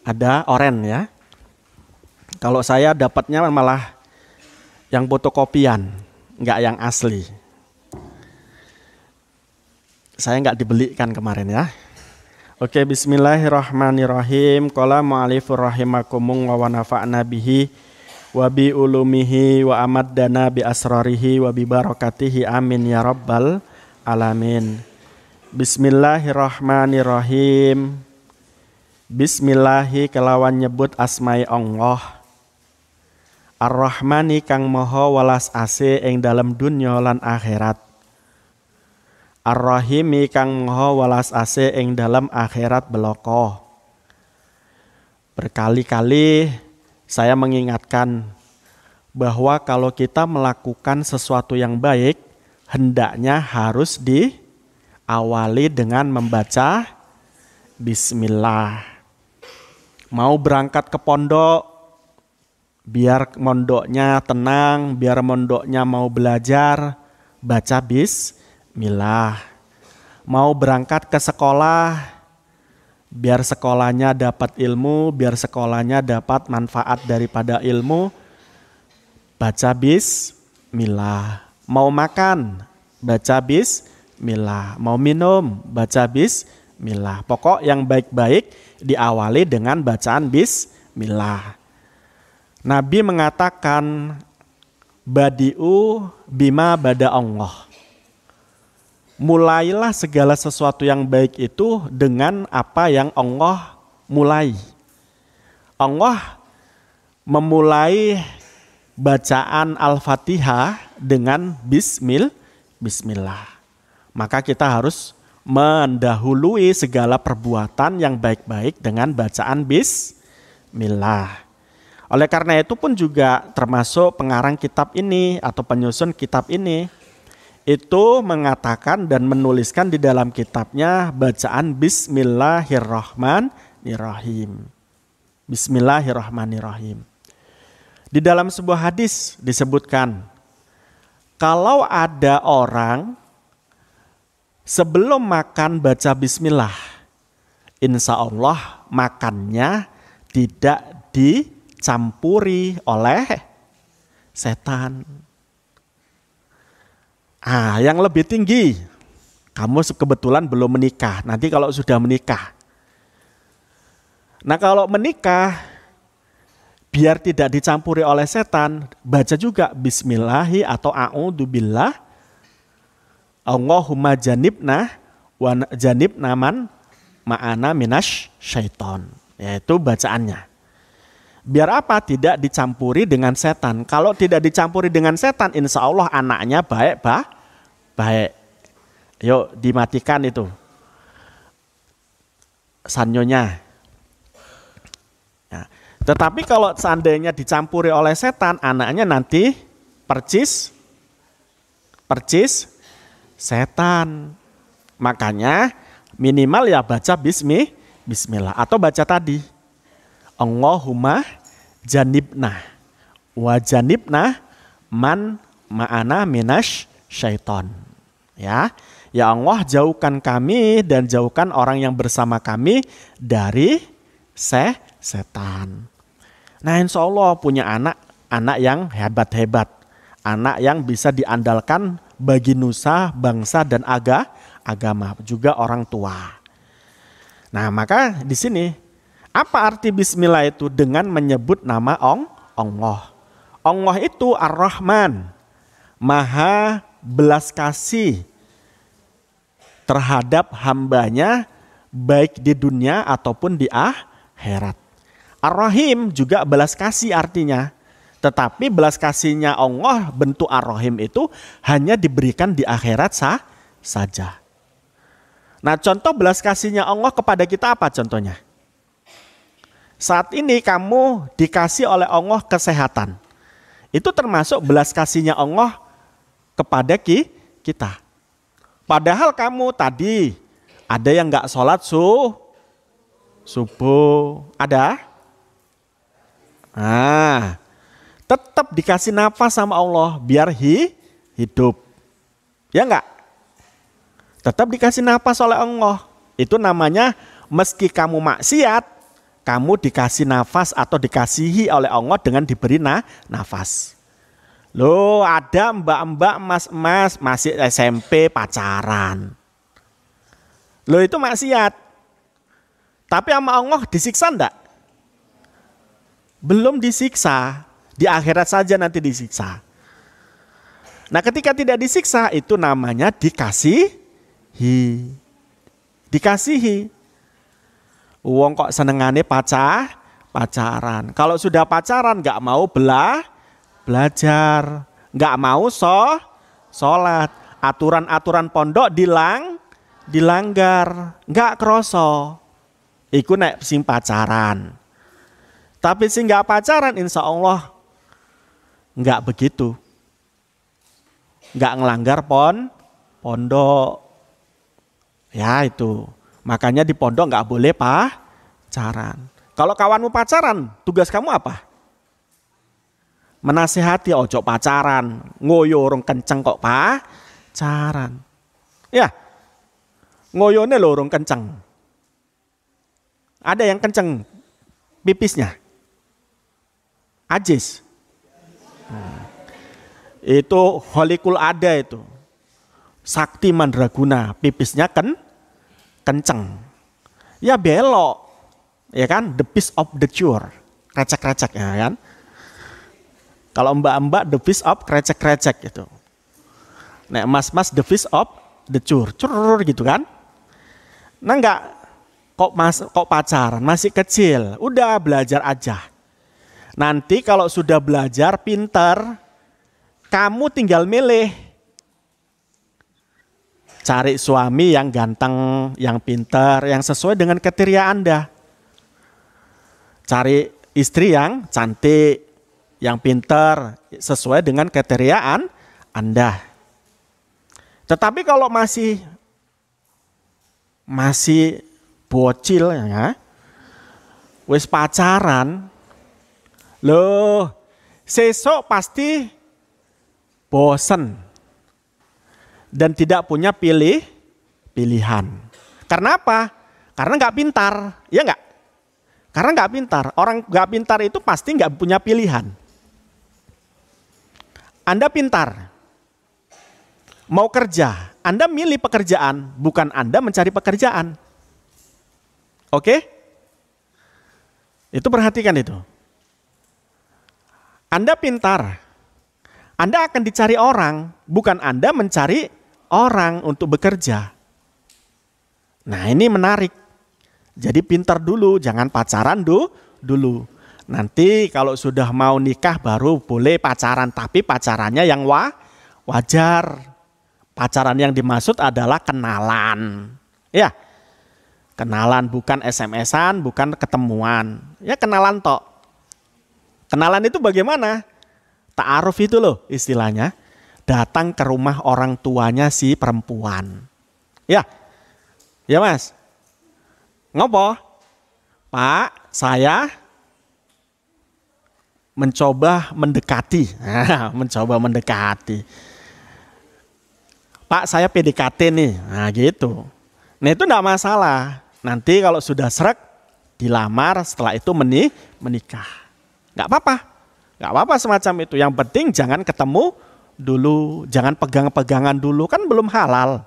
ada oren ya. Kalau saya dapatnya malah yang fotokopian, nggak yang asli. Saya nggak dibelikan kemarin ya. Oke, bismillahirrahmanirrahim. Qala mu'alifur rahimakumung wa nafa'na bihi wa bi ulumihi wa amaddana bi asrarihi wa bi barakatihi amin ya rabbal alamin. Bismillahirrahmanirrahim. Bismillahi kelawan nyebut asmai Allah. Ar-Rahmani kang maha welas asih ing dalem dunya lan akhirat. Ar-Rahimi kang maha welas asih ing dalam akhirat beloko. Berkali-kali saya mengingatkan bahwa kalau kita melakukan sesuatu yang baik, hendaknya harus diawali dengan membaca bismillah. Mau berangkat ke pondok, biar mondoknya tenang, biar mondoknya mau belajar, baca bismillah. Mau berangkat ke sekolah, biar sekolahnya dapat ilmu, biar sekolahnya dapat manfaat daripada ilmu, baca bismillah. Mau makan, baca bismillah. Mau minum, baca bismillah. Pokok yang baik-baik diawali dengan bacaan bismillah. Nabi mengatakan, badi'u bima bada Allah. Mulailah segala sesuatu yang baik itu dengan apa yang Allah mulai. Allah memulai bacaan Al-Fatihah dengan bismillah. Maka kita harus mendahului segala perbuatan yang baik-baik dengan bacaan bismillah. Oleh karena itu pun juga termasuk pengarang kitab ini atau penyusun kitab ini itu mengatakan dan menuliskan di dalam kitabnya bacaan Bismillahirrahmanirrahim. Bismillahirrahmanirrahim. Di dalam sebuah hadis disebutkan, kalau ada orang sebelum makan baca bismillah, insya Allah makannya tidak dicampuri oleh setan. Yang lebih tinggi, kamu kebetulan belum menikah, nanti kalau sudah menikah. Nah kalau menikah, biar tidak dicampuri oleh setan, baca juga bismillahi atau a'udzubillah. Allahumma janibna wa janibna man ma'ana minasy syaiton. Yaitu bacaannya. Biar apa? Tidak dicampuri dengan setan. Kalau tidak dicampuri dengan setan, insya Allah anaknya baik. Yuk dimatikan itu sanyonya. Tetapi kalau seandainya dicampuri oleh setan, anaknya nanti percis setan. Makanya minimal ya baca bismillah atau baca tadi Allahumma janibna wa janibna man ma'ana minasy syaiton. Ya Allah jauhkan kami dan jauhkan orang yang bersama kami dari setan. Nah insya Allah punya anak yang hebat-hebat. Anak yang bisa diandalkan bagi nusa, bangsa dan agama. Juga orang tua. Nah maka di sini apa arti bismillah itu? Dengan menyebut nama Allah. Allah itu Ar-Rahman. Maha belas kasih terhadap hambanya baik di dunia ataupun di akhirat. Ar-Rahim juga belas kasih artinya. Tetapi belas kasihnya Allah bentuk Ar-Rahim itu hanya diberikan di akhirat saja. Nah contoh belas kasihnya Allah kepada kita apa contohnya? Saat ini kamu dikasih oleh Allah kesehatan. Itu termasuk belas kasihnya Allah kepada kita. Padahal kamu tadi ada yang gak sholat subuh. Ada? Tetap dikasih nafas sama Allah biar hidup. Ya enggak? Tetap dikasih nafas oleh Allah. Itu namanya meski kamu maksiat, kamu dikasih nafas atau dikasihi oleh Allah dengan diberi nafas. Loh, ada mbak-mbak, mas-mas masih SMP pacaran. Loh, itu maksiat. Tapi sama Allah disiksa enggak? Belum disiksa. Di akhirat saja nanti disiksa. Nah, ketika tidak disiksa itu namanya dikasihi. Dikasihi. Wong kok senengane pacaran. Kalau sudah pacaran nggak mau belajar, nggak mau sholat, aturan-aturan pondok dilanggar, nggak kroso. Iku nek sing pacaran. Tapi sing nggak pacaran, insya Allah nggak begitu, nggak ngelanggar pondok. Ya itu. Makanya di pondok nggak boleh pacaran. Kalau kawanmu pacaran, tugas kamu apa? Menasihati, ojo pacaran, ngoyo orang kenceng kok pacaran. Ya, ngoyone lho orang kenceng. Ada yang kenceng pipisnya. Ajis. Itu holikul ada itu. Sakti mandraguna, pipisnya kenceng. Ya belok. Ya kan? The piece of the cure. Krecek-krecek ya kan? Kalau mbak-mbak the piece of krecek-krecek gitu. Nek mas-mas the piece of the cure. Curur gitu kan? Nah enggak kok pacaran masih kecil. Udah belajar aja. Nanti kalau sudah belajar pinter, kamu tinggal milih. Cari suami yang ganteng, yang pintar, yang sesuai dengan kriteria Anda. Cari istri yang cantik, yang pintar, sesuai dengan kriteria Anda. Tetapi kalau masih bocil ya, wis pacaran, loh, sesok pasti bosen. Dan tidak punya pilihan. Karena apa? Karena nggak pintar, ya nggak? Karena nggak pintar. Orang nggak pintar itu pasti nggak punya pilihan. Anda pintar, mau kerja, Anda milih pekerjaan, bukan Anda mencari pekerjaan. Oke? Itu perhatikan itu. Anda pintar, Anda akan dicari orang, bukan Anda mencari orang untuk bekerja. Nah ini menarik. Jadi pintar dulu, jangan pacaran dulu. Nanti kalau sudah mau nikah baru boleh pacaran, tapi pacarannya yang wajar. Pacaran yang dimaksud adalah kenalan. Ya, kenalan bukan SMS-an, bukan ketemuan. Ya kenalan tok. Kenalan itu bagaimana? Ta'aruf itu loh istilahnya. Datang ke rumah orang tuanya si perempuan. Ya mas. Ngopo? Pak, saya mencoba mendekati. Mencoba mendekati. Pak, saya PDKT nih. Nah gitu. Nah itu enggak masalah. Nanti kalau sudah srek, dilamar, setelah itu menikah. Enggak apa-apa. Enggak apa-apa semacam itu. Yang penting jangan ketemu dulu, jangan pegang-pegangan dulu, kan belum halal.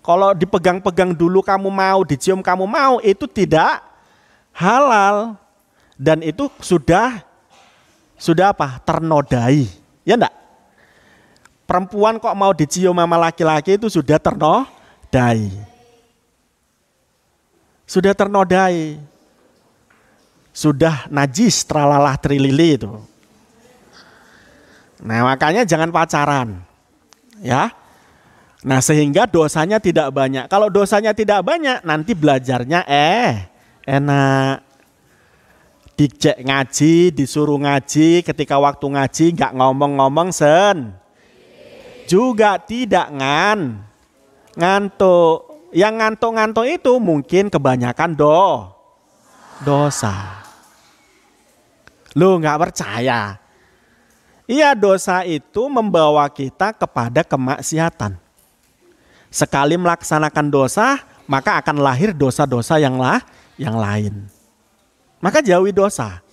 Kalau dipegang-pegang dulu kamu mau, dicium kamu mau, itu tidak halal. Dan itu sudah apa? Ternodai. Ya enggak? Perempuan kok mau dicium sama laki-laki itu sudah ternodai. Sudah ternodai. Sudah najis, tralalah trilili itu. Nah makanya jangan pacaran, ya. Nah sehingga dosanya tidak banyak. Kalau dosanya tidak banyak, nanti belajarnya enak. Dicek ngaji, disuruh ngaji, ketika waktu ngaji nggak ngomong-ngomong juga tidak ngantuk. Yang ngantuk-ngantuk itu mungkin kebanyakan dosa. Lu nggak percaya? Iya, dosa itu membawa kita kepada kemaksiatan. Sekali melaksanakan dosa, maka akan lahir dosa-dosa yang lain. maka jauhi dosa.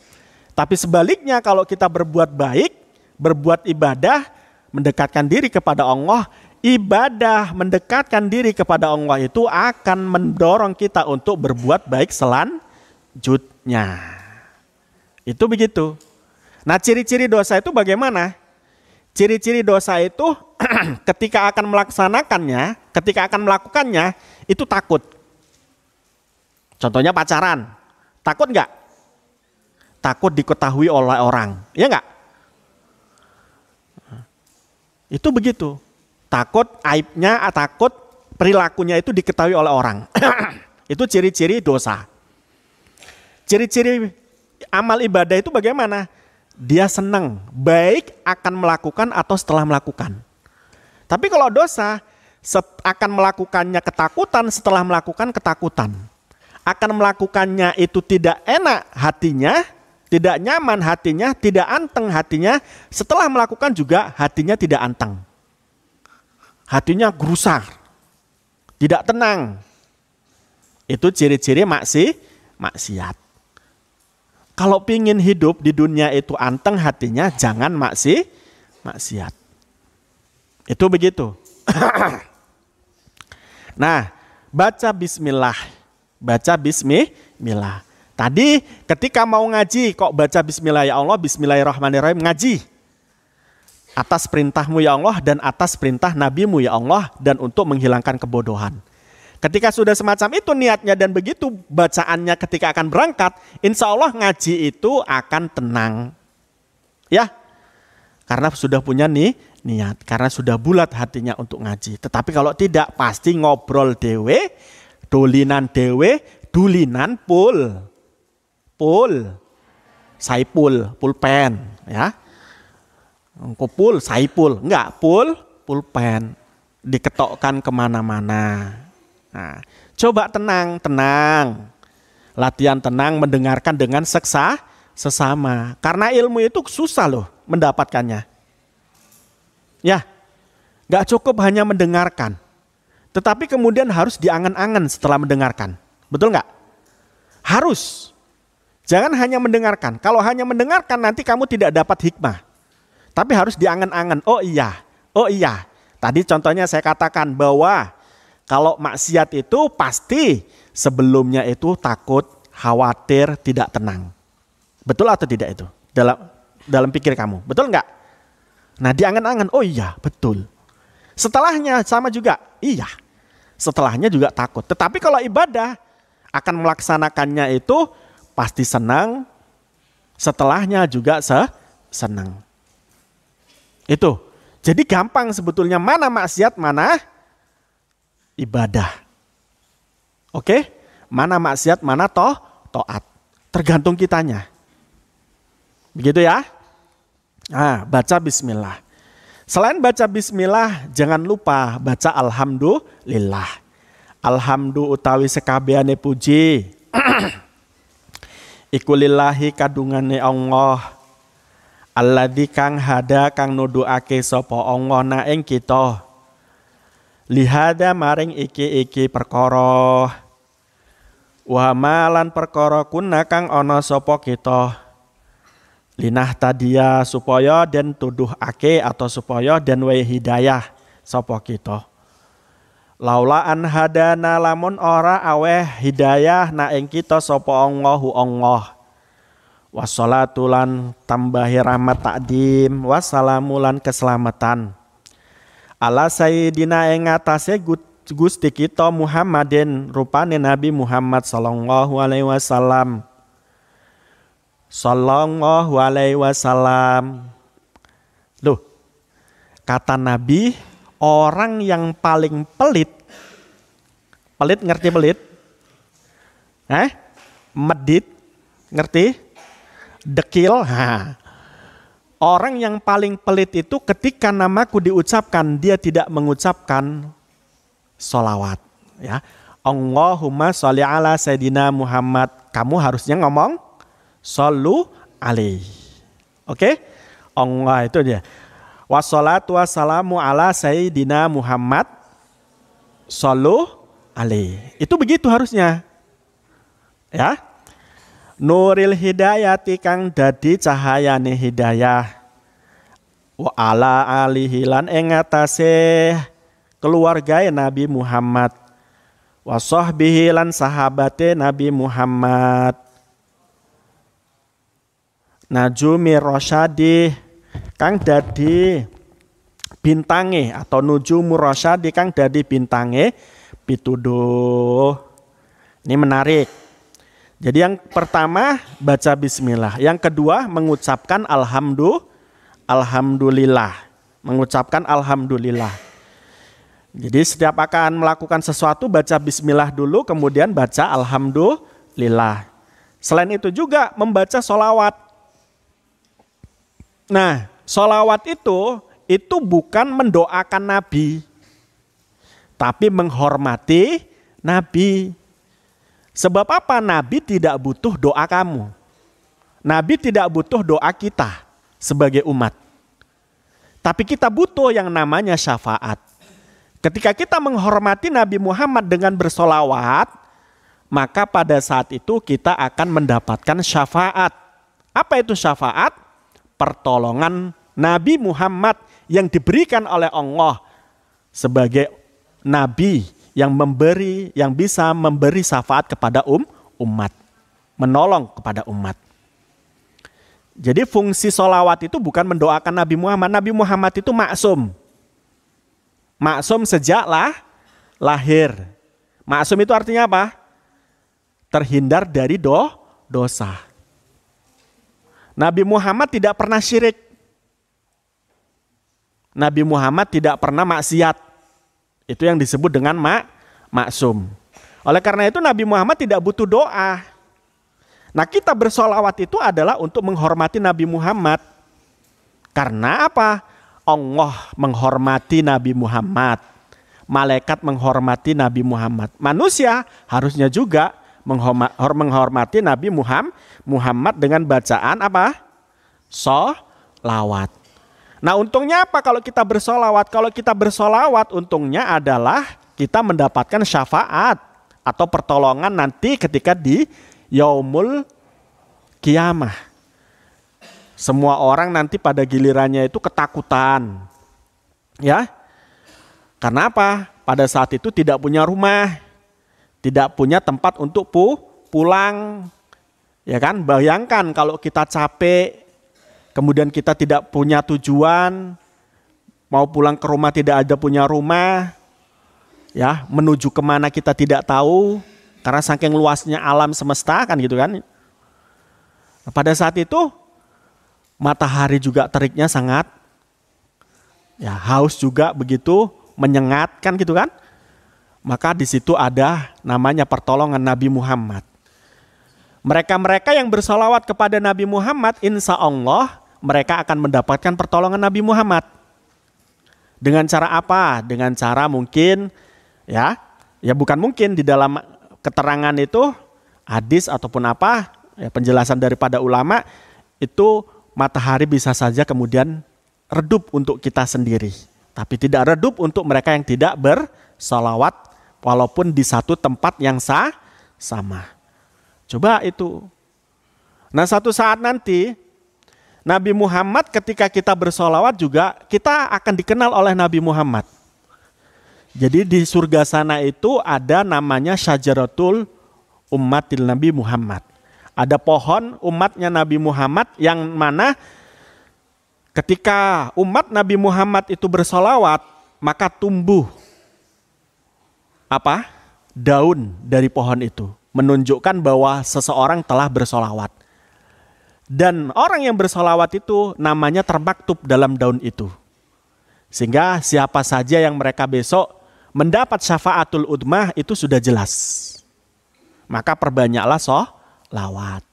Tapi sebaliknya kalau kita berbuat baik, berbuat ibadah, mendekatkan diri kepada Allah, ibadah mendekatkan diri kepada Allah itu akan mendorong kita untuk berbuat baik selanjutnya. Itu begitu. Nah, ciri-ciri dosa itu bagaimana? Ciri-ciri dosa itu ketika akan melaksanakannya, ketika akan melakukannya, itu takut. Contohnya pacaran. Takut nggak? Takut diketahui oleh orang. Ya nggak? Itu begitu. Takut aibnya, takut perilakunya itu diketahui oleh orang. Itu ciri-ciri dosa. Ciri-ciri amal ibadah itu bagaimana? Dia senang, baik akan melakukan atau setelah melakukan. Tapi kalau dosa, akan melakukannya ketakutan, setelah melakukan ketakutan. Akan melakukannya itu tidak enak hatinya, tidak nyaman hatinya, tidak anteng hatinya. Setelah melakukan juga hatinya tidak anteng. Hatinya gusar, tidak tenang. Itu ciri-ciri maksiat. Kalau pingin hidup di dunia itu anteng hatinya, jangan maksiat. Itu begitu. Nah, baca bismillah. Baca bismillah. Tadi ketika mau ngaji kok baca bismillah, ya Allah, bismillahirrahmanirrahim, ngaji. Atas perintahmu ya Allah dan atas perintah nabimu ya Allah, dan untuk menghilangkan kebodohan. Ketika sudah semacam itu niatnya dan begitu bacaannya ketika akan berangkat, insya Allah ngaji itu akan tenang. Ya, karena sudah punya niat, karena sudah bulat hatinya untuk ngaji. Tetapi kalau tidak, pasti ngobrol dewe, dolinan dewe, dulinan saipul, pulpen, ya. Pul, saipul, enggak, pulpen, diketokkan kemana-mana. Nah, coba tenang, latihan tenang, mendengarkan dengan sesama. Karena ilmu itu susah loh mendapatkannya. Ya, gak cukup hanya mendengarkan, tetapi kemudian harus diangan-angan setelah mendengarkan. Betul gak? Harus. Jangan hanya mendengarkan. Kalau hanya mendengarkan nanti kamu tidak dapat hikmah. Tapi harus diangan-angan. Oh iya. Tadi contohnya saya katakan bahwa kalau maksiat itu pasti sebelumnya itu takut, khawatir, tidak tenang. Betul atau tidak itu? Dalam pikir kamu. Betul enggak? Nah, diangan-angan. Oh iya, betul. Setelahnya sama juga. Iya. Setelahnya juga takut. Tetapi kalau ibadah akan melaksanakannya itu pasti senang. Setelahnya juga senang. Itu. Jadi gampang sebetulnya mana maksiat, mana ibadah. Oke? Mana maksiat, mana taat. Tergantung kitanya. Begitu ya? Nah, baca bismillah. Selain baca bismillah, jangan lupa baca alhamdulillah. Alhamdulillah utawi sekabehane puji. Iku lillahi kadungane Allah. Alladzi kang hada kang nuduhake sapa Allah na ing kita. Lihada maring iki perkara. Wa malan perkara kuna kang ana sapa kita. Linah tadia supaya den tuduhake atau supaya den wae hidayah sapa kita. Laula an hadana lamun ora aweh hidayah na ing kita sapa Allahu Allah. Wassalatu lan tambahi rahmat takdim, wassalamu lan keselamatan. Ala sayyidina ing atase Gusti kita Muhammadin, rupane Nabi Muhammad sallallahu alaihi wasallam. Sallallahu alaihi wasallam. Loh, kata Nabi, orang yang paling pelit ngerti pelit? Medit, ngerti? Dekil. Orang yang paling pelit itu ketika namaku diucapkan, dia tidak mengucapkan sholawat. Ya, Allahumma sholli ala sayyidina Muhammad. Kamu harusnya ngomong shollu alaihi. Oke? Allah itu dia. Wassalatu wassalamu ala sayyidina Muhammad shollu alaihi. Itu begitu harusnya. Ya. Nuril hidayati kang dadi cahayane hidayah. Wa ala alihi lan ing atase keluargae Nabi Muhammad. Wa sahbihi lan sahabate Nabi Muhammad. Najumi rosyadi kang dadi bintange atau nujumu rosyadi kang dadi bintange pituduh. Ini menarik. Jadi yang pertama baca bismillah, yang kedua mengucapkan alhamdulillah, mengucapkan alhamdulillah. Jadi setiap akan melakukan sesuatu baca bismillah dulu, kemudian baca alhamdulillah. Selain itu juga membaca sholawat. Nah, sholawat itu bukan mendoakan Nabi, tapi menghormati Nabi. Sebab apa? Nabi tidak butuh doa kamu. Nabi tidak butuh doa kita sebagai umat. Tapi kita butuh yang namanya syafaat. Ketika kita menghormati Nabi Muhammad dengan bersolawat, maka pada saat itu kita akan mendapatkan syafaat. Apa itu syafaat? Pertolongan Nabi Muhammad yang diberikan oleh Allah sebagai Nabi yang bisa memberi syafaat kepada umat, menolong kepada umat. Jadi fungsi sholawat itu bukan mendoakan Nabi Muhammad. Nabi Muhammad itu maksum. Maksum sejak lahir. Maksum itu artinya apa? Terhindar dari dosa. Nabi Muhammad tidak pernah syirik. Nabi Muhammad tidak pernah maksiat. Itu yang disebut dengan maksum. Oleh karena itu Nabi Muhammad tidak butuh doa. Nah, kita bersolawat itu adalah untuk menghormati Nabi Muhammad. Karena apa? Allah menghormati Nabi Muhammad. Malaikat menghormati Nabi Muhammad. Manusia harusnya juga menghormati Nabi Muhammad dengan bacaan apa? Sholawat. Nah, untungnya apa kalau kita bersolawat? Kalau kita bersolawat, untungnya adalah kita mendapatkan syafaat atau pertolongan nanti ketika di yaumul kiamah. Semua orang nanti pada gilirannya itu ketakutan. Ya. Karena apa? Pada saat itu tidak punya rumah, tidak punya tempat untuk pulang. Ya kan? Bayangkan kalau kita capek, kemudian kita tidak punya tujuan, mau pulang ke rumah tidak ada punya rumah, ya menuju kemana kita tidak tahu, karena saking luasnya alam semesta kan gitu kan. Nah, pada saat itu matahari juga teriknya sangat, ya haus juga begitu menyengat kan gitu kan. Maka di situ ada namanya pertolongan Nabi Muhammad. Mereka-mereka yang bersolawat kepada Nabi Muhammad, insya Allah mereka akan mendapatkan pertolongan Nabi Muhammad. Dengan cara apa? Dengan cara mungkin ya bukan mungkin, di dalam keterangan itu hadis ataupun apa ya, penjelasan daripada ulama itu matahari bisa saja kemudian redup untuk kita sendiri, tapi tidak redup untuk mereka yang tidak bersolawat walaupun di satu tempat yang sama. Coba itu. Nah, satu saat nanti Nabi Muhammad ketika kita bersolawat juga kita akan dikenal oleh Nabi Muhammad. Jadi di surga sana itu ada namanya Syajaratul Ummatil Nabi Muhammad. Ada pohon umatnya Nabi Muhammad yang mana ketika umat Nabi Muhammad itu bersolawat maka tumbuh apa? Daun dari pohon itu. Menunjukkan bahwa seseorang telah bersolawat. Dan orang yang bersolawat itu namanya termaktub dalam daun itu. Sehingga siapa saja yang mereka besok mendapat syafaatul udmah itu sudah jelas. Maka perbanyaklah sholawat.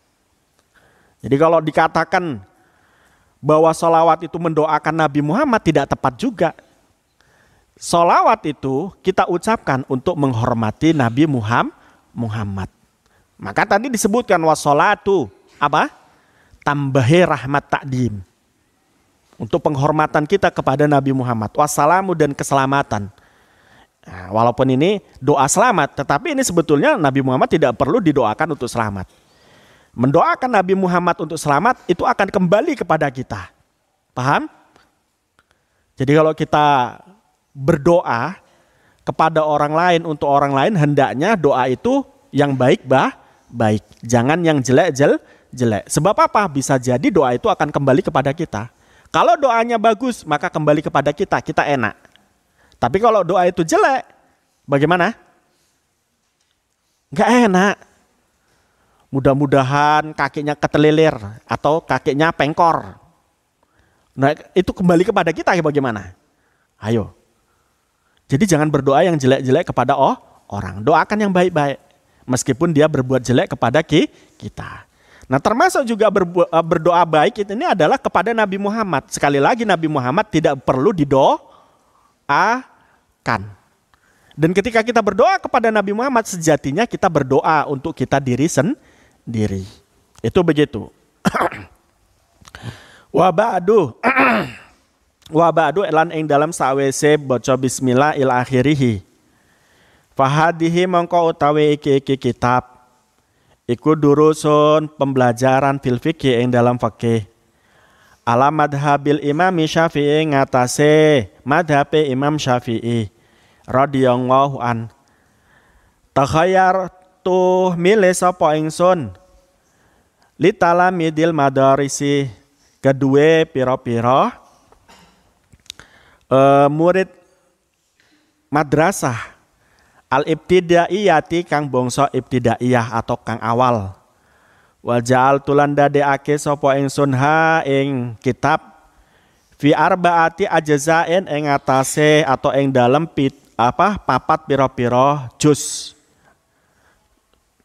Jadi kalau dikatakan bahwa sholawat itu mendoakan Nabi Muhammad tidak tepat juga. Sholawat itu kita ucapkan untuk menghormati Nabi Muhammad. Maka tadi disebutkan wassolatu apa? Tambahi rahmat takdim. Untuk penghormatan kita kepada Nabi Muhammad. Wassalamu dan keselamatan. Nah, walaupun ini doa selamat, tetapi ini sebetulnya Nabi Muhammad tidak perlu didoakan untuk selamat. Mendoakan Nabi Muhammad untuk selamat itu akan kembali kepada kita. Paham? Jadi kalau kita berdoa kepada orang lain untuk orang lain, hendaknya doa itu yang baik baik. Jangan yang jelek. Sebab apa? Bisa jadi doa itu akan kembali kepada kita. Kalau doanya bagus, maka kembali kepada kita enak. Tapi kalau doa itu jelek, bagaimana? Nggak enak. Mudah-mudahan kakinya ketelilir atau kakinya pengkor. Nah, itu kembali kepada kita bagaimana? Ayo. Jadi jangan berdoa yang jelek-jelek kepada orang. Doakan yang baik-baik. Meskipun dia berbuat jelek kepada kita. Nah, termasuk juga berdoa baik ini adalah kepada Nabi Muhammad. Sekali lagi Nabi Muhammad tidak perlu didoakan. Dan ketika kita berdoa kepada Nabi Muhammad, sejatinya kita berdoa untuk kita diri sendiri. Itu begitu. Wa ba'du lan ing dalam sawise baca bismillah ila akhirih. Fahadihi mongko utawi iki kitab iku durusun pembelajaran fil fikih ing dalam fikih. Ala madhabil Imam Syafi'i ngatasé madhabe Imam Syafi'i radhiyallahu an. Takhayyar tu milih sapa ingsun litalamidil madarisi kedue pira-pira murid madrasah al-ibtidaiyati kang bangsa ibtidaiyah atau kang awal. Wa ja'al tulan dadeake sapa ingsun ha ing kitab fi arbaati ajzain ing atase atau ing dalem papat pira-pira juz.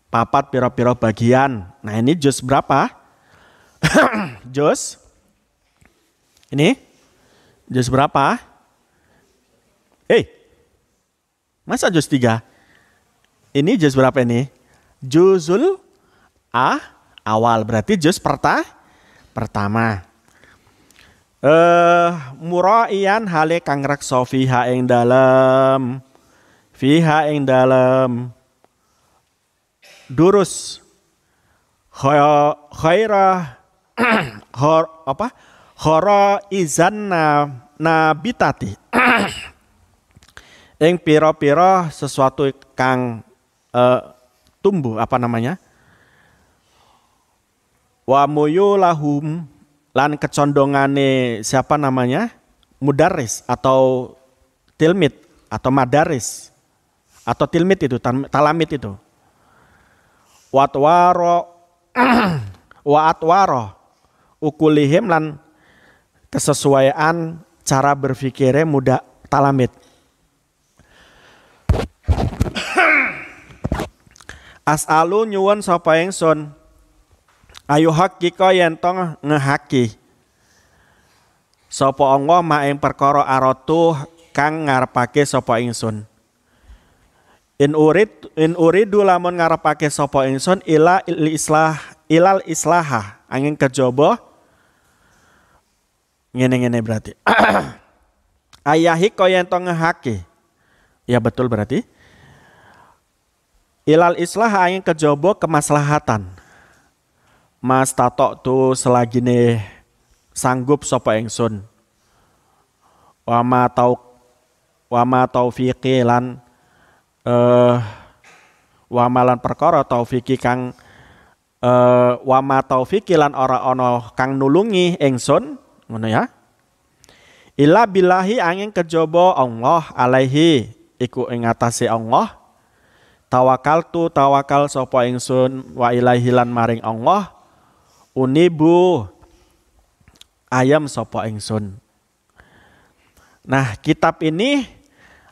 Papat pira-pira bagian. Nah, ini juz berapa? Juz. Ini juz berapa? Masa juz 3? Ini juz berapa ini? Juzul awal, berarti juz pertama. Muraian hale kang reksa fiha ing dalem durus khaira izan nabitati ing pira-pira sesuatu kang tumbuh wa muyulahum lan kecondongane mudaris atau tilmid atau madaris atau tilmid itu talamid itu wa atwaro ukulihim lan kesesuaian cara berpikirnya muda talamid. As'alu nyuwun sapa ingsun ayu hakika yen tong ngehaki sapa Allah ma ing perkara aratu kang ngarepake sapa ingsun. In uridu lamun ngarepake sapa ingsun ilal islaha angin kejaba ngene berarti. Ayahi kaya ento ngehake. Ya betul berarti. Ilal islah angin kejaba kemaslahatan. Mas tatok tu selagine sanggup sapa ingsun. Wa ma taufiqi lan wa malan perkara taufiki kang wa ma taufiqi lan ora ana kang nulungi ingsun ngono ya. Illa billahi angin kejaba Allah alaihi iku ing atase Allah. Tawakal sapa ingsun wa ilaihi lan maring Allah. Unibu ayam sapa ingsun. Nah, kitab ini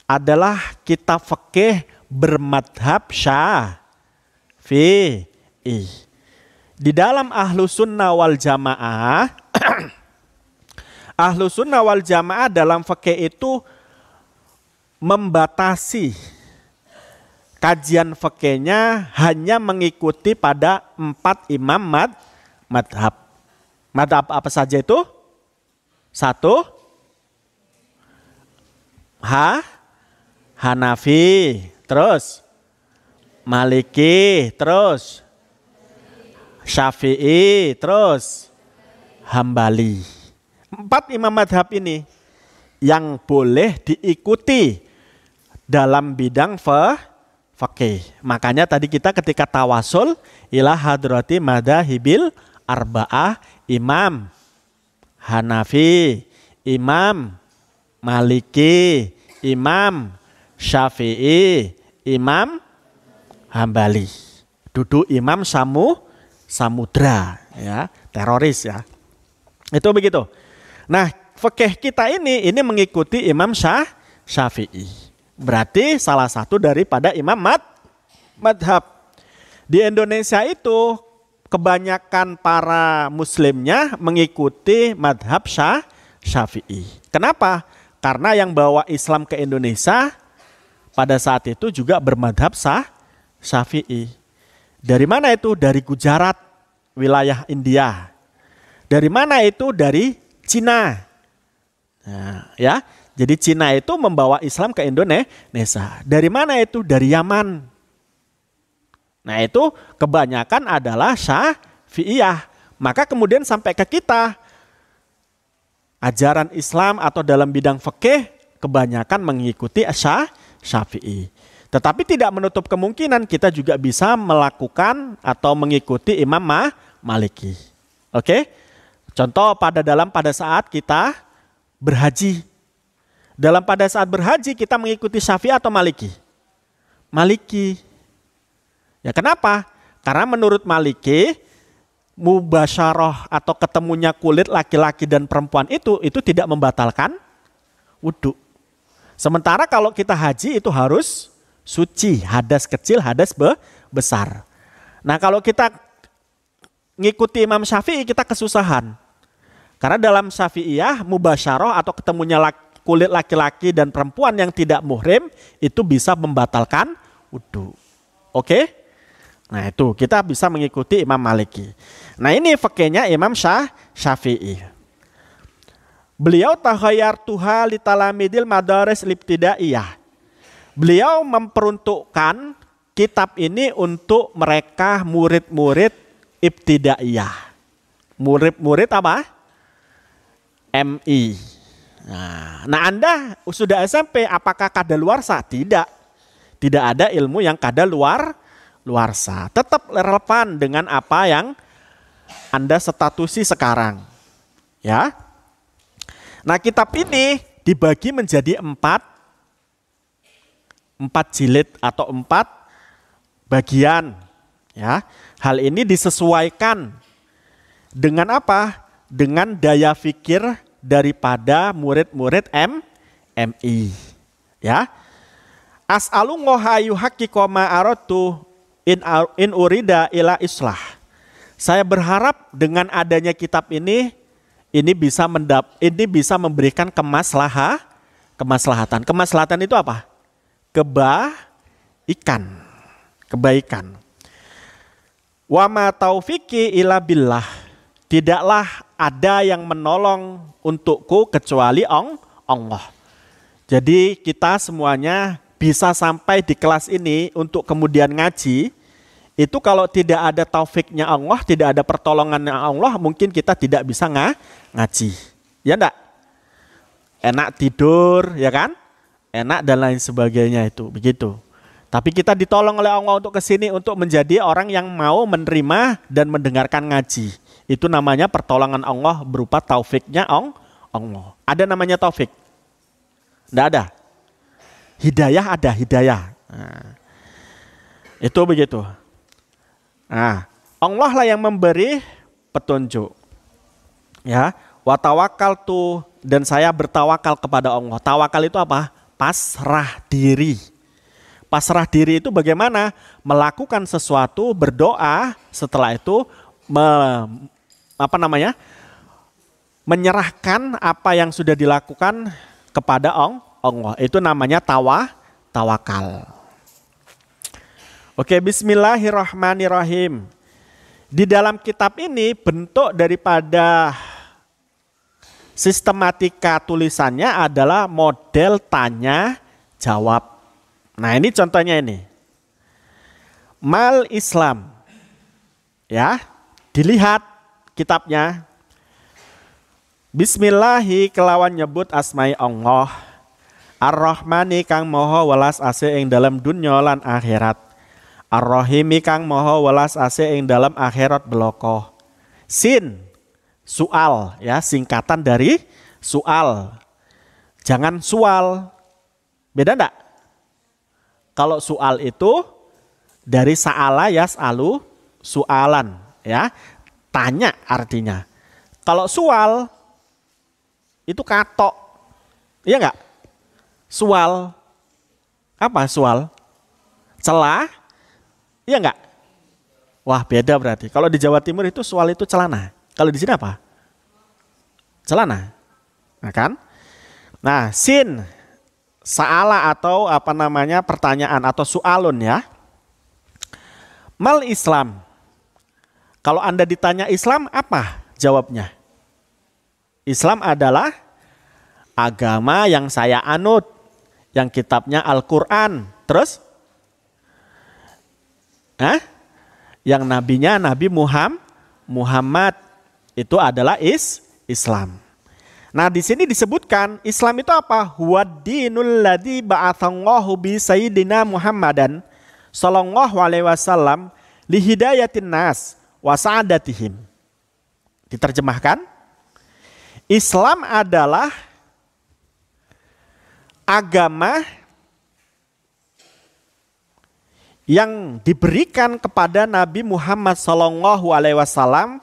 adalah kitab fikih bermadhab Syafi'i. Di dalam Ahlus Sunnah wal Jamaah Ahlus Sunnah wal Jamaah dalam fikih itu membatasi kajian fikihnya hanya mengikuti pada 4 imam madhab. Madhab apa saja itu? 1 Hanafi, terus Maliki, terus Syafi'i, terus Hambali. 4 imam madhab ini yang boleh diikuti dalam bidang fikih. Makanya tadi kita ketika tawasul ila hadrati madhahibil arba'ah, Imam Hanafi, Imam Maliki, Imam Syafi'i, Imam Hambali. Duduk Imam Samudra, ya, teroris ya. Itu begitu. Nah, fikih kita ini mengikuti Imam Syafi'i. Berarti salah satu daripada imam madhab. Di Indonesia itu kebanyakan para muslimnya mengikuti madhab Syafi'i. Kenapa? Karena yang bawa Islam ke Indonesia pada saat itu juga bermadhab Syafi'i. Dari mana itu? Dari Gujarat, wilayah India. Dari mana itu? Dari Cina. Nah, ya. Jadi Cina itu membawa Islam ke Indonesia. Dari mana itu? Dari Yaman. Nah itu kebanyakan adalah Syafi'iyah. Maka kemudian sampai ke kita. Ajaran Islam atau dalam bidang fikih kebanyakan mengikuti Syafi'i. Tetapi tidak menutup kemungkinan kita juga bisa melakukan atau mengikuti Imam Maliki. Oke? Contoh pada saat kita berhaji. Pada saat berhaji kita mengikuti Syafi'i atau Maliki? Maliki. Ya kenapa? Karena menurut Maliki mubasyarah atau ketemunya kulit laki-laki dan perempuan itu tidak membatalkan wudhu. Sementara kalau kita haji itu harus suci, hadas kecil, hadas besar. Nah kalau kita ngikuti Imam Syafi'i kita kesusahan. Karena dalam Syafi'iyah mubasyarah atau ketemunya kulit laki-laki dan perempuan yang tidak muhrim itu bisa membatalkan wudhu. Oke? Nah itu kita bisa mengikuti Imam Maliki. Nah ini fikihnya Imam Syafi'i. Beliau tahayyartuha li talamidil madaris libtidaiyah. Beliau memperuntukkan kitab ini untuk mereka murid-murid ibtidaiyah. Murid-murid apa? MI. Nah Anda sudah SMP, apakah kadaluarsa? Tidak. Tidak ada ilmu yang kadaluarsa. Tetap relevan dengan apa yang Anda statusi sekarang. Ya. Nah kitab ini dibagi menjadi 4 jilid atau 4 bagian. Ya. Hal ini disesuaikan dengan apa? Dengan daya fikir daripada murid-murid MI. Ya. As'alu ngohayu haqiqa ma aratu in urida ila islah. Saya berharap dengan adanya kitab ini bisa memberikan kemaslahatan. Kemaslahatan itu apa? Kebaikan. Wa ma taufiqi ila billah. Tidaklah ada yang menolong untukku kecuali Allah. Jadi kita semuanya bisa sampai di kelas ini untuk kemudian ngaji. Itu kalau tidak ada taufiknya Allah, tidak ada pertolongannya Allah, mungkin kita tidak bisa ngaji. Ya enggak? Enak tidur, ya kan? Enak dan lain sebagainya itu, begitu. Tapi kita ditolong oleh Allah untuk kesini untuk menjadi orang yang mau menerima dan mendengarkan ngaji. Itu namanya pertolongan Allah berupa taufiknya Allah. Ada namanya taufik? Enggak ada. Hidayah ada, hidayah. Nah, itu begitu. Nah, Allah lah yang memberi petunjuk. Ya, wa tawakkaltu, dan saya bertawakal kepada Allah. Tawakal itu apa? Pasrah diri. Pasrah diri itu bagaimana? Melakukan sesuatu, berdoa, setelah itu menyerahkan apa yang sudah dilakukan kepada Allah. Itu namanya tawakal. Oke, bismillahirrahmanirrahim. Di dalam kitab ini bentuk daripada sistematika tulisannya adalah model tanya jawab. Nah, ini contohnya ini. Mal Islam. Ya, Dilihat kitabnya. Bismillahi kelawan nyebut asmai Allah. Ar-Rahmani kang moho welas ase ing dalam dunya lan akhirat. Ar-Rahimi kang moho welas ase ing dalam akhirat beloko. Sin, soal ya, singkatan dari soal. Jangan sual. Beda enggak? Kalau soal itu dari sa'ala yas'alu sualan ya, tanya artinya. Kalau sual itu katok. Iya enggak? Sual. Apa sual? Celah. Iya enggak? Wah, beda berarti. Kalau di Jawa Timur itu sual itu celana. Kalau di sini apa? Celana. Nah kan? Nah, sin sa'ala atau apa namanya pertanyaan atau sualun ya. Mal Islam. Kalau Anda ditanya Islam apa jawabnya? Islam adalah agama yang saya anut, yang kitabnya Al-Quran. Terus? Yang nabinya Nabi Muhammad. Itu adalah Islam. Nah di sini disebutkan Islam itu apa? Huwaddinul ladzi ba'atsallahu bi sayyidina Muhammadan sallallahu alaihi wasallam li hidayatin nas wa sa'adatihim. Diterjemahkan, Islam adalah agama yang diberikan kepada Nabi Muhammad sallallahu alaihi wasallam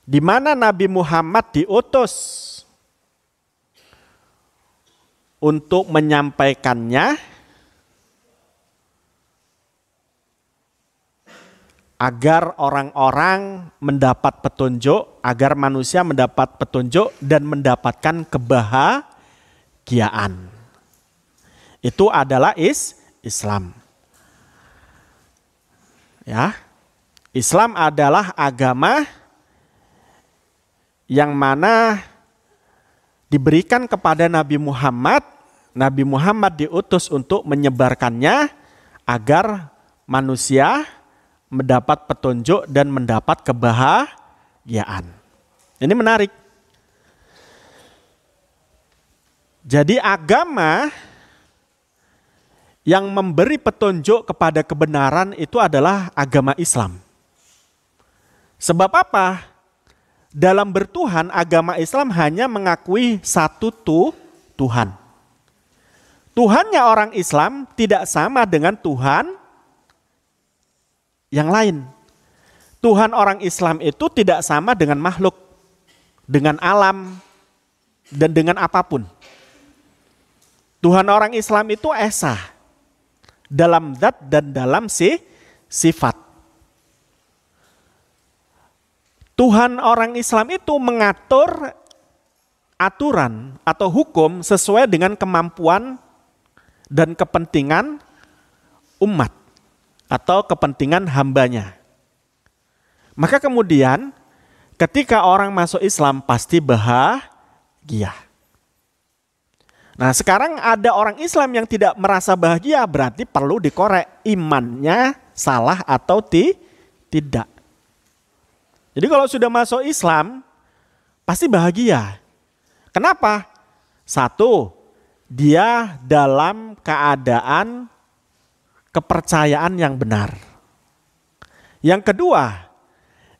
di mana Nabi Muhammad diutus untuk menyampaikannya agar orang-orang mendapat petunjuk, agar manusia mendapat petunjuk dan mendapatkan kebahagiaan. Itu adalah Islam. Ya. Islam adalah agama yang mana diberikan kepada Nabi Muhammad. Nabi Muhammad diutus untuk menyebarkannya agar manusia mendapat petunjuk dan mendapat kebahagiaan. Ini menarik. Jadi agama yang memberi petunjuk kepada kebenaran itu adalah agama Islam. Sebab apa? Dalam bertuhan, agama Islam hanya mengakui satu Tuhan. Tuhannya orang Islam tidak sama dengan Tuhan yang lain. Tuhan orang Islam itu tidak sama dengan makhluk, dengan alam, dan dengan apapun. Tuhan orang Islam itu esa, dalam zat dan dalam sifat. Tuhan orang Islam itu mengatur aturan atau hukum sesuai dengan kemampuan dan kepentingan umat atau kepentingan hambanya. Maka kemudian ketika orang masuk Islam pasti bahagia. Nah sekarang ada orang Islam yang tidak merasa bahagia, berarti perlu dikorek imannya salah atau tidak. Jadi kalau sudah masuk Islam, pasti bahagia. Kenapa? Satu, dia dalam keadaan kepercayaan yang benar. Yang kedua,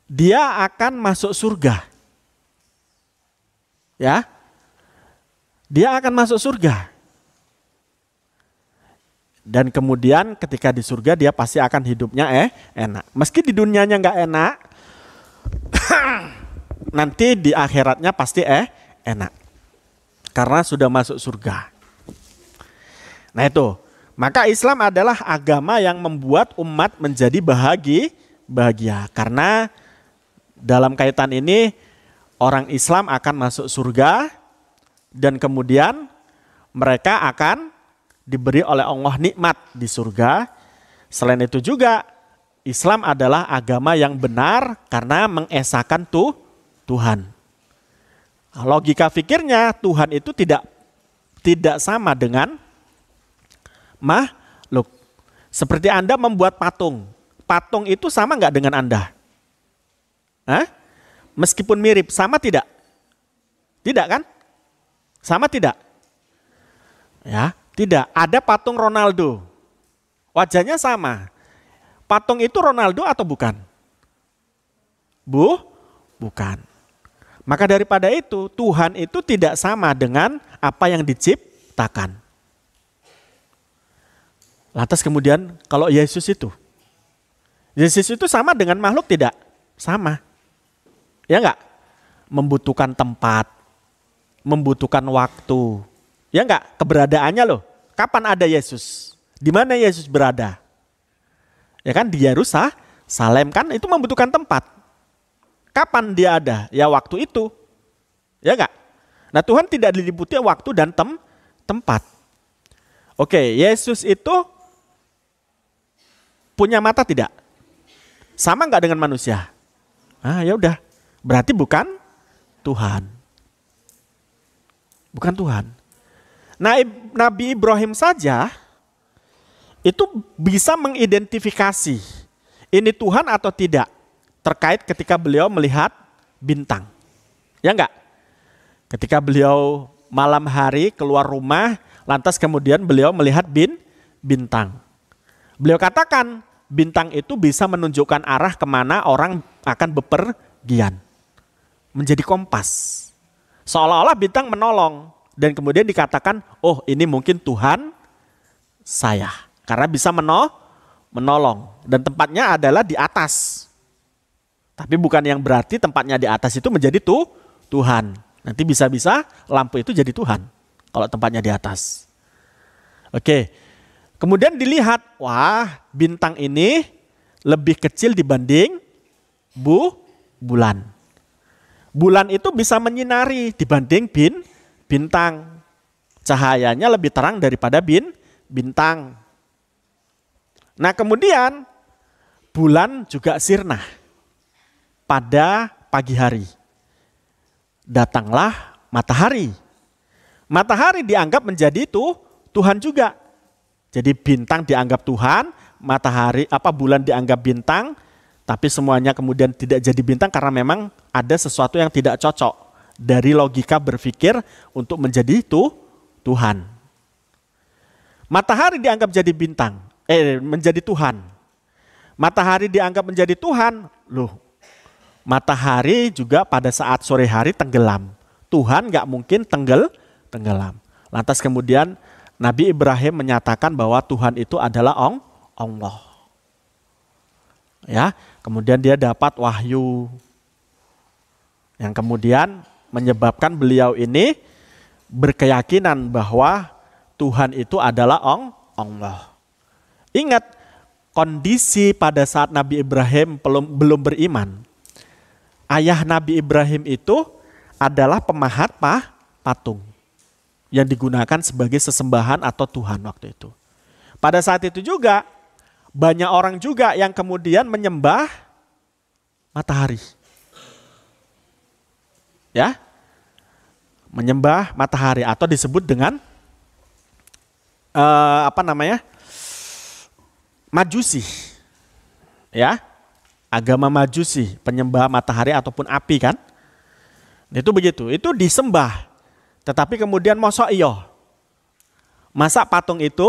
dia akan masuk surga. Ya, dia akan masuk surga. Dan kemudian ketika di surga dia pasti akan hidupnya enak. Meski di dunianya nggak enak, nanti di akhiratnya pasti enak. Karena sudah masuk surga. Nah itu, maka Islam adalah agama yang membuat umat menjadi bahagia. Karena dalam kaitan ini orang Islam akan masuk surga dan kemudian mereka akan diberi oleh Allah nikmat di surga. Selain itu juga Islam adalah agama yang benar karena mengesahkan Tuhan. Logika fikirnya Tuhan itu tidak sama dengan makhluk. Seperti Anda membuat patung. Patung itu sama nggak dengan Anda? Hah? Meskipun mirip, sama tidak? Tidak kan? Sama tidak? Ya, tidak. Ada patung Ronaldo. Wajahnya sama. Patung itu Ronaldo atau bukan? Bukan. Maka daripada itu, Tuhan itu tidak sama dengan apa yang diciptakan. Lantas kemudian kalau Yesus itu sama dengan makhluk tidak? Sama. Ya enggak? Membutuhkan tempat, membutuhkan waktu. Ya enggak? Keberadaannya loh. Kapan ada Yesus? Di mana Yesus berada? Ya kan di Yerusalem kan itu membutuhkan tempat. Kapan dia ada? Ya waktu itu. Ya enggak? Nah Tuhan tidak diliputi waktu dan tempat. Oke, Yesus itu punya mata tidak? Sama enggak dengan manusia? Ah ya udah. Berarti bukan Tuhan. Bukan Tuhan. Nah, Nabi Ibrahim saja itu bisa mengidentifikasi ini Tuhan atau tidak terkait ketika beliau melihat bintang. Ya enggak? Ketika beliau malam hari keluar rumah, lantas kemudian beliau melihat bintang. Beliau katakan bintang itu bisa menunjukkan arah kemana orang akan bepergian. Menjadi kompas. Seolah-olah bintang menolong. Dan kemudian dikatakan, oh ini mungkin Tuhan saya. Karena bisa menolong. Dan tempatnya adalah di atas. Tapi bukan yang berarti tempatnya di atas itu menjadi Tuhan. Nanti bisa-bisa lampu itu jadi Tuhan. Kalau tempatnya di atas. Oke. Kemudian dilihat, wah bintang ini lebih kecil dibanding bulan. Bulan itu bisa menyinari dibanding bintang. Cahayanya lebih terang daripada bintang. Nah kemudian bulan juga sirna pada pagi hari. Datanglah matahari. Matahari dianggap menjadi Tuhan juga. Jadi bintang dianggap Tuhan, bulan dianggap bintang, tapi semuanya kemudian tidak jadi bintang karena memang ada sesuatu yang tidak cocok dari logika berpikir untuk menjadi Tuhan. Matahari dianggap jadi menjadi Tuhan. Matahari dianggap menjadi Tuhan, loh. Matahari juga pada saat sore hari tenggelam. Tuhan nggak mungkin tenggelam. Lantas kemudian Nabi Ibrahim menyatakan bahwa Tuhan itu adalah Allah. Ya, kemudian dia dapat wahyu yang kemudian menyebabkan beliau ini berkeyakinan bahwa Tuhan itu adalah Allah. Ingat kondisi pada saat Nabi Ibrahim belum beriman. Ayah Nabi Ibrahim itu adalah pemahat patung yang digunakan sebagai sesembahan atau Tuhan waktu itu. Pada saat itu juga banyak orang juga yang kemudian menyembah matahari. Ya, menyembah matahari atau disebut dengan Majusi. Ya, agama Majusi, penyembah matahari ataupun api kan. Itu begitu, itu disembah. Tetapi kemudian masa patung itu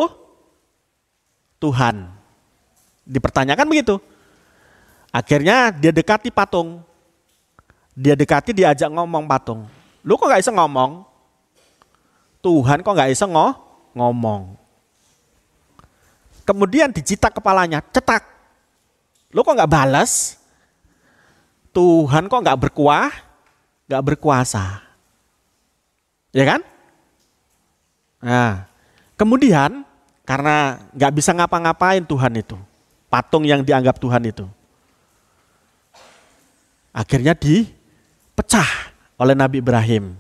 Tuhan? Dipertanyakan begitu. Akhirnya dia dekati patung. Diajak ngomong patung. Lu kok gak bisa ngomong? Tuhan kok gak bisa ngomong? Kemudian dicitak kepalanya, cetak. Lu kok gak balas? Tuhan kok gak berkuasa? Ya kan? Nah, kemudian karena gak bisa ngapa-ngapain Tuhan itu, patung yang dianggap Tuhan itu, akhirnya dipecah oleh Nabi Ibrahim.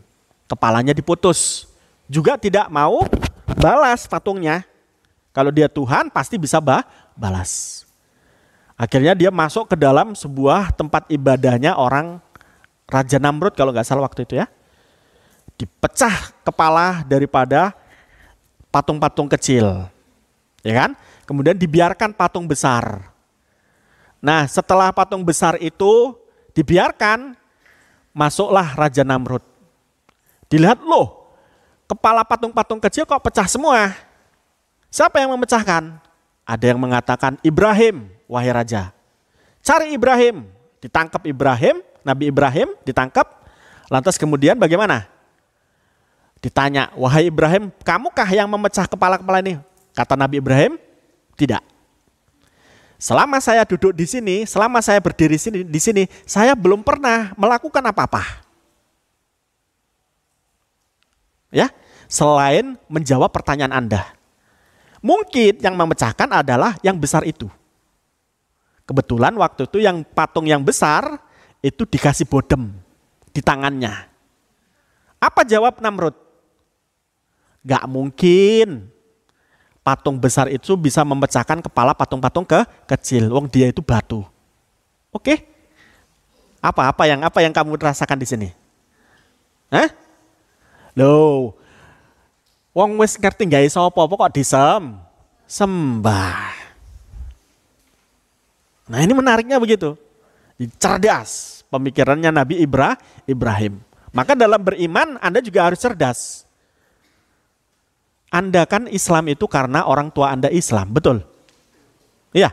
Kepalanya diputus. Juga tidak mau balas patungnya. Kalau dia Tuhan pasti bisa balas. Akhirnya dia masuk ke dalam sebuah tempat ibadahnya orang Raja Namrud kalau nggak salah waktu itu ya. Dipecah kepala daripada patung-patung kecil. Ya kan? Kemudian dibiarkan patung besar. Nah, setelah patung besar itu dibiarkan, masuklah Raja Namrud. Dilihat, loh, kepala patung-patung kecil kok pecah semua. Siapa yang memecahkan? Ada yang mengatakan, Ibrahim, wahai raja. Cari Ibrahim. Ditangkap Ibrahim, Nabi Ibrahim ditangkap. Lantas kemudian bagaimana? Ditanya, wahai Ibrahim, kamukah yang memecah kepala-kepala ini? Kata Nabi Ibrahim, tidak. Selama saya duduk di sini, selama saya berdiri di sini, saya belum pernah melakukan apa-apa. Ya, selain menjawab pertanyaan Anda. Mungkin yang memecahkan adalah yang besar itu. Kebetulan waktu itu yang patung yang besar itu dikasih bodem di tangannya. Apa jawab Namrud? Gak mungkin patung besar itu bisa memecahkan kepala patung-patung kecil. Wong dia itu batu. Oke? Apa yang kamu rasakan di sini? Hah? Loh, wong wis ngerti gawe sapa kok sembah. Nah, ini menariknya begitu. Cerdas pemikirannya Nabi Ibrahim. Maka dalam beriman Anda juga harus cerdas. Anda kan Islam itu karena orang tua Anda Islam, betul? Iya.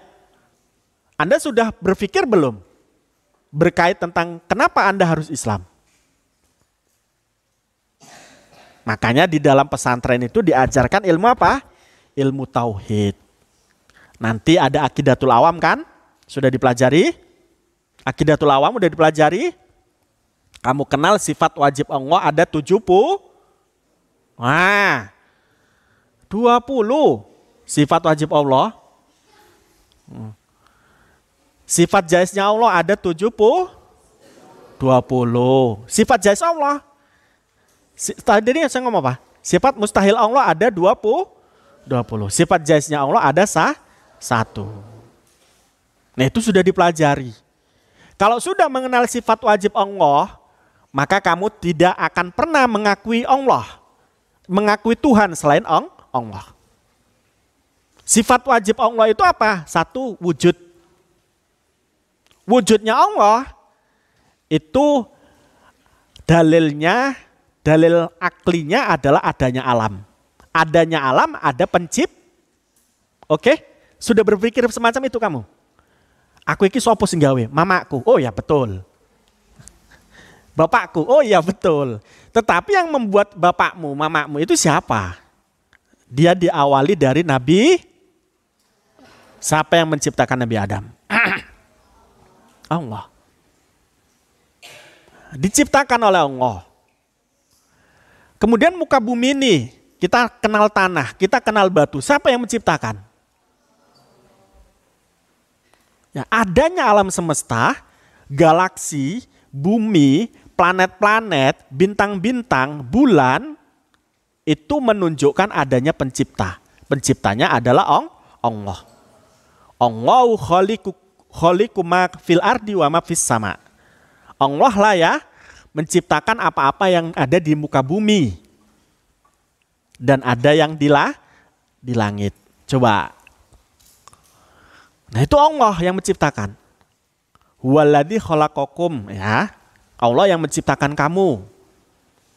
Anda sudah berpikir belum berkait tentang kenapa Anda harus Islam? Makanya di dalam pesantren itu diajarkan ilmu apa? Ilmu tauhid. Nanti ada akidatul awam kan? Sudah dipelajari? Akidatul awam udah dipelajari? Kamu kenal sifat wajib Allah ada 70? Wah, 20 sifat wajib Allah. Sifat jaiznya Allah ada 20? 20. Sifat jaiz Allah. Tadi saya ngomong apa? Sifat mustahil Allah ada 20. Sifat jaiznya Allah ada 1. Nah, itu sudah dipelajari. Kalau sudah mengenal sifat wajib Allah, maka kamu tidak akan pernah mengakui Allah, mengakui Tuhan selain Allah. Sifat wajib Allah itu apa? 1, wujud. Wujudnya Allah itu dalil aklinya adalah adanya alam. Adanya alam ada Oke? Sudah berpikir semacam itu kamu? Aku iki sopo sing gawe? Mamaku. Oh ya betul. Bapakku. Oh ya betul. Tetapi yang membuat bapakmu, mamamu itu siapa? Dia diawali dari Nabi. Siapa yang menciptakan Nabi Adam? Allah. Diciptakan oleh Allah. Kemudian muka bumi ini, kita kenal tanah, kita kenal batu. Siapa yang menciptakan? Ya, adanya alam semesta, galaksi, bumi, planet-planet, bintang-bintang, bulan, itu menunjukkan adanya pencipta. Penciptanya adalah Allah. Allahu khaliqu ma fil ardi wa ma fis sama. Allah lah ya menciptakan apa-apa yang ada di muka bumi dan ada yang di langit. Coba. Nah, itu Allah yang menciptakan. Huwaladzi khalaqakum, ya. Allah yang menciptakan kamu.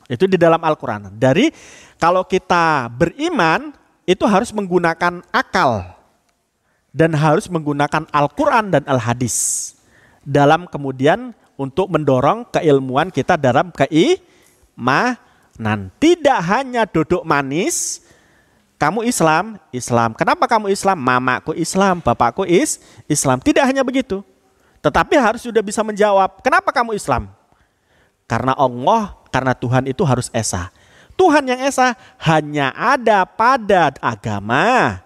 Itu di dalam Al-Qur'an. Dari kalau kita beriman itu harus menggunakan akal dan harus menggunakan Al-Qur'an dan Al-Hadis dalam kemudian untuk mendorong keilmuan kita dalam keimanan. Tidak hanya duduk manis, kamu Islam. Kenapa kamu Islam? Mamaku Islam, bapakku Islam. Tidak hanya begitu. Tetapi harus sudah bisa menjawab, kenapa kamu Islam? Karena Allah, karena Tuhan itu harus esa. Tuhan yang esa hanya ada pada agama.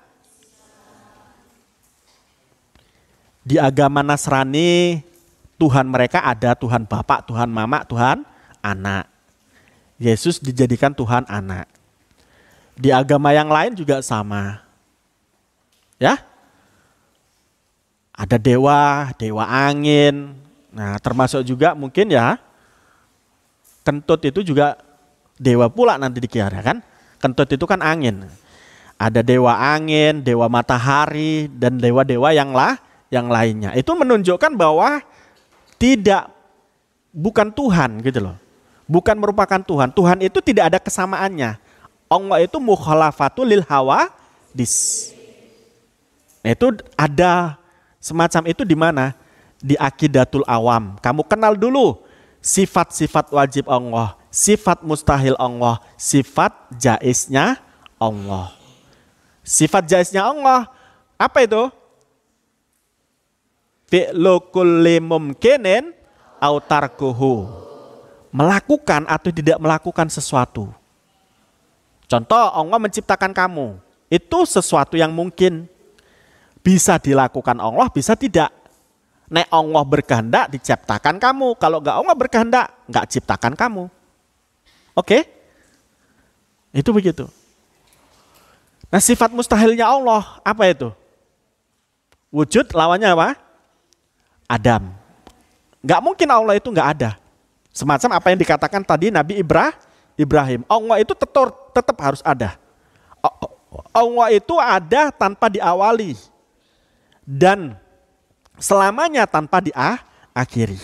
Di agama Nasrani, Tuhan mereka ada Tuhan Bapak, Tuhan Mama, Tuhan Anak. Yesus dijadikan Tuhan Anak. Di agama yang lain juga sama. Ya? Ada dewa, dewa angin. Nah, termasuk juga mungkin ya, kentut itu juga dewa pula nanti dikira kan. Kentut itu kan angin. Ada dewa angin, dewa matahari, dan dewa-dewa yang lainnya. Itu menunjukkan bahwa bukan Tuhan gitu loh. Bukan merupakan Tuhan. Tuhan itu tidak ada kesamaannya. Allah itu mukhalafatul lil hawadis. Itu ada semacam itu di mana? Di Aqidatul Awam. Kamu kenal dulu sifat-sifat wajib Allah, sifat mustahil Allah, sifat jaiznya Allah. Sifat jaiznya Allah, apa itu? Fi'lu kulli mumkinin au tarkuhu. Melakukan atau tidak melakukan sesuatu. Contoh, Allah menciptakan kamu. Itu sesuatu yang mungkin. Bisa dilakukan Allah, bisa tidak. Nek Allah berkehendak diciptakan kamu. Kalau enggak Allah berkehendak, enggak ciptakan kamu. Oke? Itu begitu. Nah, sifat mustahilnya Allah, apa itu? Wujud lawannya apa? Adam. Enggak mungkin Allah itu enggak ada. Semacam apa yang dikatakan tadi Nabi Ibrahim. Allah itu tetap harus ada. Allah itu ada tanpa diawali. Dan selamanya tanpa diakhiri.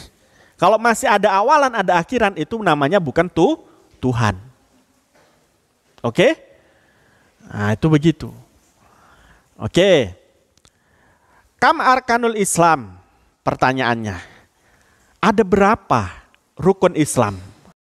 Kalau masih ada awalan, ada akhiran, itu namanya bukan Tuhan. Oke? Nah, itu begitu. Oke. Kam arkanul Islam? Pertanyaannya. Ada berapa rukun Islam?